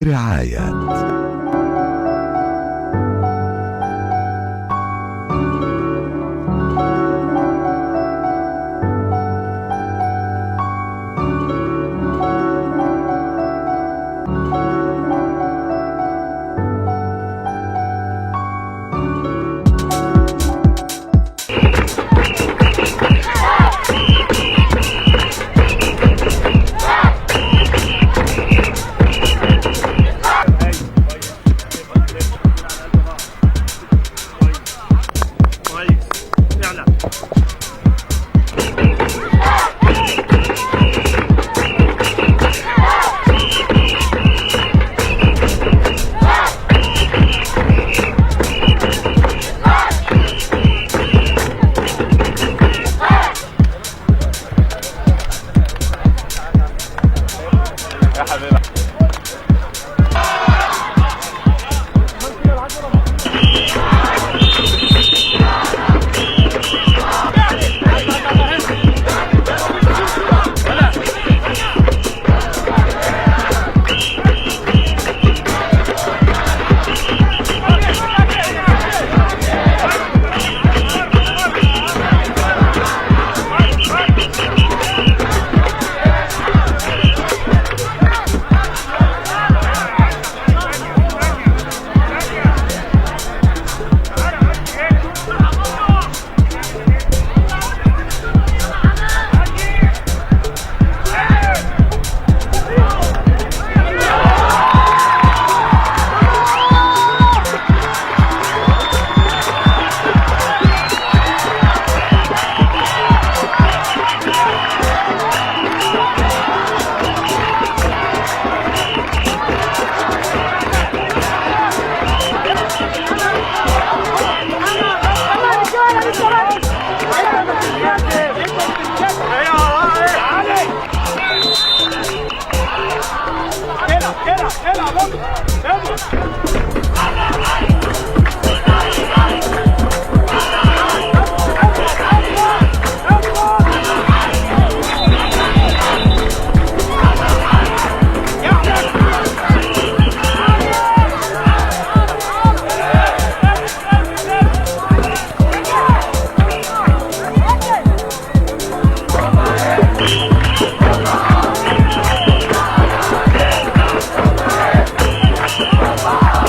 رعاية. Bye.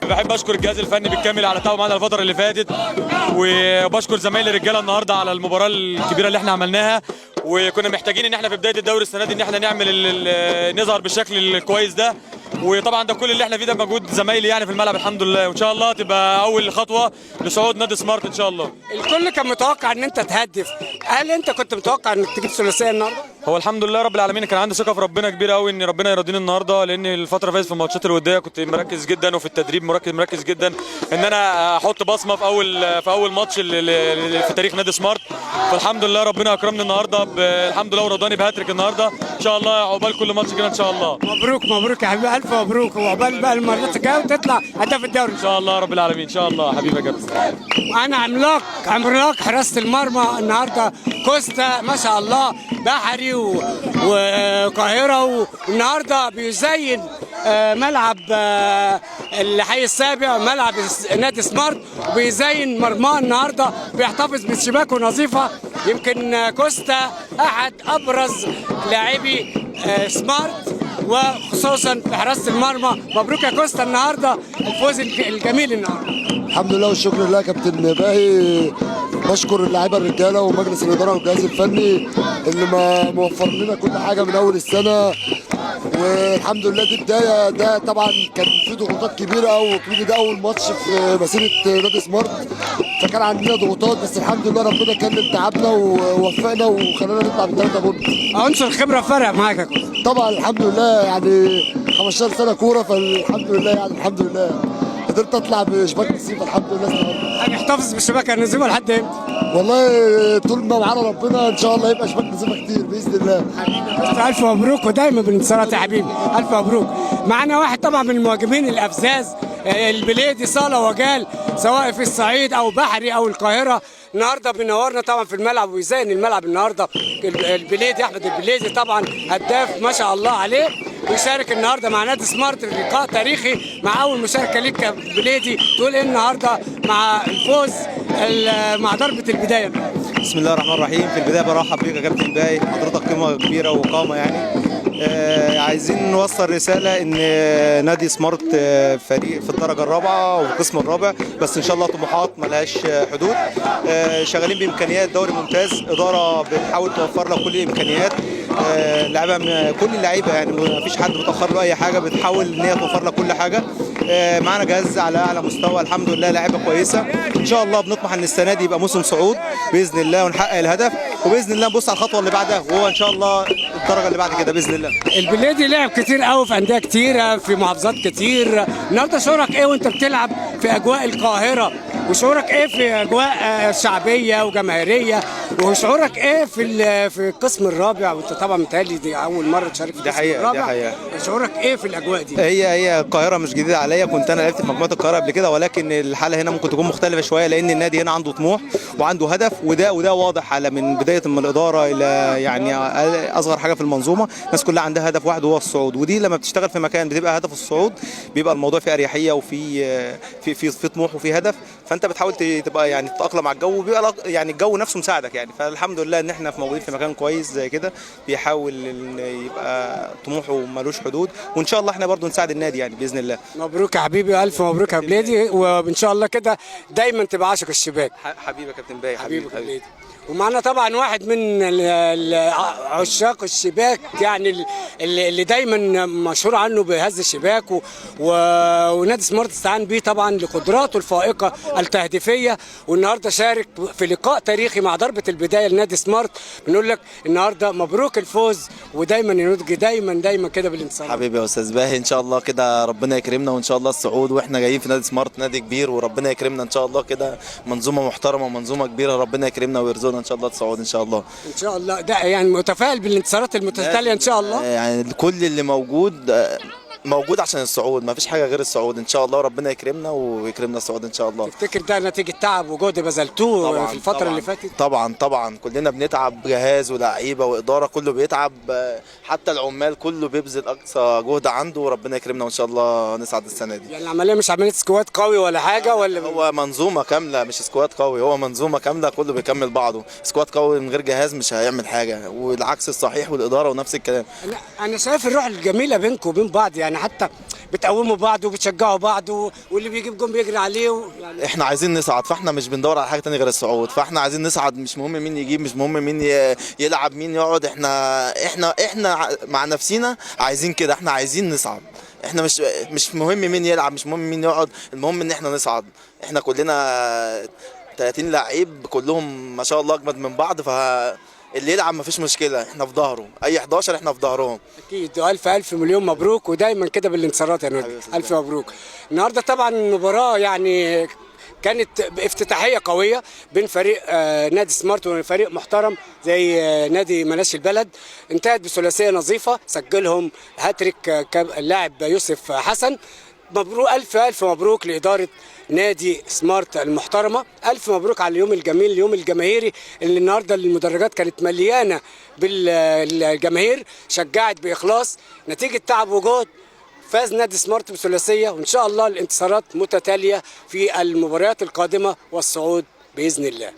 بحب اشكر الجهاز الفني بالكامل على تعبه معانا الفتره اللي فاتت، وبشكر زمايلي الرجاله النهارده على المباراه الكبيره اللي احنا عملناها. وكنا محتاجين ان احنا في بدايه الدوري السنه دي ان احنا نظهر بالشكل الكويس ده، وطبعا ده كل اللي احنا فيه ده مجهود زمايلي يعني في الملعب الحمد لله، وان شاء الله تبقى اول خطوه لصعود نادي سمارت ان شاء الله. الكل كان متوقع ان انت تهدف، هل انت كنت متوقع انك تجيب ثلاثيه النهارده؟ هو الحمد لله رب العالمين كان عندي ثقه في ربنا كبيره قوي ان ربنا يرضيني النهارده، لان الفتره اللي فاتت في الماتشات الوديه كنت مركز جدا، وفي التدريب مركز جدا ان انا احط بصمه في اول ماتش في تاريخ نادي سمارت. فالحمد لله ربنا اكرمني النهارده الحمد لله ورضاني بهاتريك النهارده ان شاء الله، عقبال كل ماتش كده ان شاء الله. مبروك يا حبيبي، الف مبروك، وعقبال بقى المرات الجايه وتطلع هداف الدوري ان شاء الله رب العالمين ان شاء الله. حبيبي يا كابتن. وانا عملاق حراسه المرمى النهارده كوستا ما شاء الله، بحري وقاهره، والنهارده بيزين ملعب الحي السابع، ملعب نادي سمارت، وبيزين مرماه النهارده، بيحتفظ بشباكه نظيفه. يمكن كوستا احد ابرز لاعبي سمارت وخصوصا في حراسه المرمى. مبروك يا كوستا النهارده الفوز الجميل النهارده. الحمد لله والشكر لله يا كابتن باهي. بشكر اللاعيبه الرجاله ومجلس الاداره والجهاز الفني اللي موفر لنا كل حاجه من اول السنه، والحمد لله دي بدايه. ده طبعا كان في ضغوطات كبيره وكبيره، ده اول ماتش في مسيره نادي سمارت، فكان عندنا ضغوطات، بس الحمد لله ربنا كلم تعبنا ووفقنا وخلانا نطلع بالثلاثه بونت. عنصر الخبره فرق معاك يا كوستا؟ طبعا الحمد لله، يعني 15 سنه كوره، فالحمد لله يعني الحمد لله قدرت اطلع بشباك نسيبه الحمد لله. هنحتفظ بالشباكه النسيبه لحد امتى؟ والله طول ما معانا ربنا ان شاء الله يبقى شباك نسيبه كتير باذن الله. حبيبي الف مبروك، ودايما بالانتصارات يا حبيبي، الف مبروك. معانا واحد طبعا من المهاجمين الافزاز، البليدي صالة وجال، سواء في الصعيد او بحري او القاهره، النهارده بينورنا طبعا في الملعب ويزين الملعب النهارده. البليدي احمد البليدي طبعا هداف ما شاء الله عليه، ويشارك النهارده مع نادي سمارت في لقاء تاريخي، مع اول مشاركه ليك يا بليدي. تقول ايه النهارده مع الفوز مع ضربه البدايه؟ بسم الله الرحمن الرحيم. في البدايه برحب بيك يا كابتن باي، حضرتك قيمه كبيره وقامه يعني. عايزين نوصل رساله ان نادي سمارت فريق في الدرجه الرابعه والقسم الرابع، بس ان شاء الله طموحات ملهاش حدود. شغالين بامكانيات دوري ممتاز، اداره بتحاول توفر لك كل الامكانيات، لعيبه كل اللعيبه يعني ما فيش حد متاخر له اي حاجه، بتحاول ان هي توفر لك كل حاجه. معانا جهاز على اعلى مستوى الحمد لله، لعيبه كويسه. ان شاء الله بنطمح ان السنه دي يبقى موسم صعود باذن الله ونحقق الهدف، وباذن الله نبص على الخطوه اللي بعدها وهو ان شاء الله الدرجه اللي بعد كده باذن الله. البليدي لعب كتير قوي في انديه كتيره في محافظات كتير، النهارده شعورك ايه وانت بتلعب في اجواء القاهره؟ وشعورك ايه في اجواء شعبيه وجماهيريه؟ وشعورك ايه في القسم الرابع؟ وانت طبعا متهيألي دي اول مره تشارك في القسم الرابع. دي حقيقه. شعورك ايه في الاجواء دي؟ هي القاهره مش جديده عليا، كنت انا لعبت في مجموعه القاهره قبل كده، ولكن الحاله هنا ممكن تكون مختلفه شويه، لان النادي هنا عنده طموح وعنده هدف، وده واضح على من بدايه من الاداره الى يعني اصغر حاجه في المنظومه. الناس كلها عندها هدف واحد وهو الصعود، ودي لما بتشتغل في مكان بتبقى هدف الصعود، بيبقى الموضوع فيه اريحيه وفي في طموح وفي هدف، فانت بتحاول تبقى يعني تتاقلم مع الجو، وبيبقى يعني الجو نفسه مساعدك يعني. فالحمد لله ان احنا موجودين في مكان كويس زي كده، بيحاول ان يبقى طموحه ملوش حدود، وان شاء الله احنا برضو نساعد النادي يعني باذن الله. مبروك يا حبيبي، الف مبروك يا بليدي، وان شاء الله كده دايما تبقى عاشق الشباك. حبيبي يا كابتن باي، حبيبي بليدي. ومعنا طبعا واحد من عشاق الشباك، يعني اللي دايما مشهور عنه بهز الشباك، ونادي سمارت استعان بيه طبعا لقدراته الفائقه التهديفيه، والنهارده شارك في لقاء تاريخي مع ضربه البدايه لنادي سمارت. بنقول لك النهارده مبروك الفوز، ودايما ينضج دايما كده بالانتصار. حبيبي يا استاذ باهي، ان شاء الله كده ربنا يكرمنا وان شاء الله الصعود، واحنا جايين في نادي سمارت نادي كبير، وربنا يكرمنا ان شاء الله كده، منظومه محترمه ومنظومه كبيره، ربنا يكرمنا ويرزقنا ان شاء الله الصعود ان شاء الله. ان شاء الله، ده يعني متفائل بالانتصارات المتتاليه ان شاء الله. يعني كل اللي موجود عشان الصعود، ما فيش حاجه غير الصعود ان شاء الله، ربنا يكرمنا ويكرمنا الصعود ان شاء الله. تفتكر ده نتيجه تعب وجهد بذلتوه في الفتره طبعًا اللي فاتت؟ طبعا كلنا بنتعب، جهاز ولاعيبه واداره كله بيتعب، حتى العمال كله بيبذل اقصى جهد عنده، وربنا يكرمنا وان شاء الله نسعد السنه دي. يعني العمليه مش عمليه سكواد قوي ولا حاجه ولا هو منظومه كامله، مش سكواد قوي، هو منظومه كامله كله بيكمل بعضه. سكواد قوي من غير جهاز مش هيعمل حاجه، والعكس الصحيح، والاداره ونفس الكلام. انا شايف الروح الجميله بينكم وبين بعض، يعني يعني حتى بتقوموا بعض وبتشجعوا بعض واللي بيجيب جون بيجري عليه يعني احنا عايزين نصعد، فاحنا مش بندور على حاجه تانية غير الصعود، فاحنا عايزين نصعد، مش مهم مين يجيب، مش مهم مين يلعب مين يقعد، احنا مع نفسينا عايزين كده، احنا عايزين نصعد. احنا مش مهم مين يلعب، مش مهم مين يقعد، المهم ان احنا نصعد. احنا كلنا 30 لعيب كلهم ما شاء الله اجمد من بعض، فاللي يلعب مفيش مشكله، احنا في ظهره، اي 11 احنا في ظهرهم. اكيد. الف مليون مبروك، ودايما كده بالانتصارات يا نادي. الف مبروك. النهارده طبعا المباراه يعني كانت افتتاحيه قويه بين فريق نادي سمارت وفريق محترم زي نادي مناش البلد، انتهت بثلاثيه نظيفه سجلهم هاتريك اللاعب يوسف حسن. مبروك، الف مبروك لاداره نادي سمارت المحترمه، الف مبروك على اليوم الجميل، اليوم الجماهيري اللي النهارده المدرجات كانت مليانه بالجماهير، شجعت باخلاص، نتيجه تعب وجهد فاز نادي سمارت بثلاثيه، وان شاء الله الانتصارات متتاليه في المباريات القادمه والصعود باذن الله.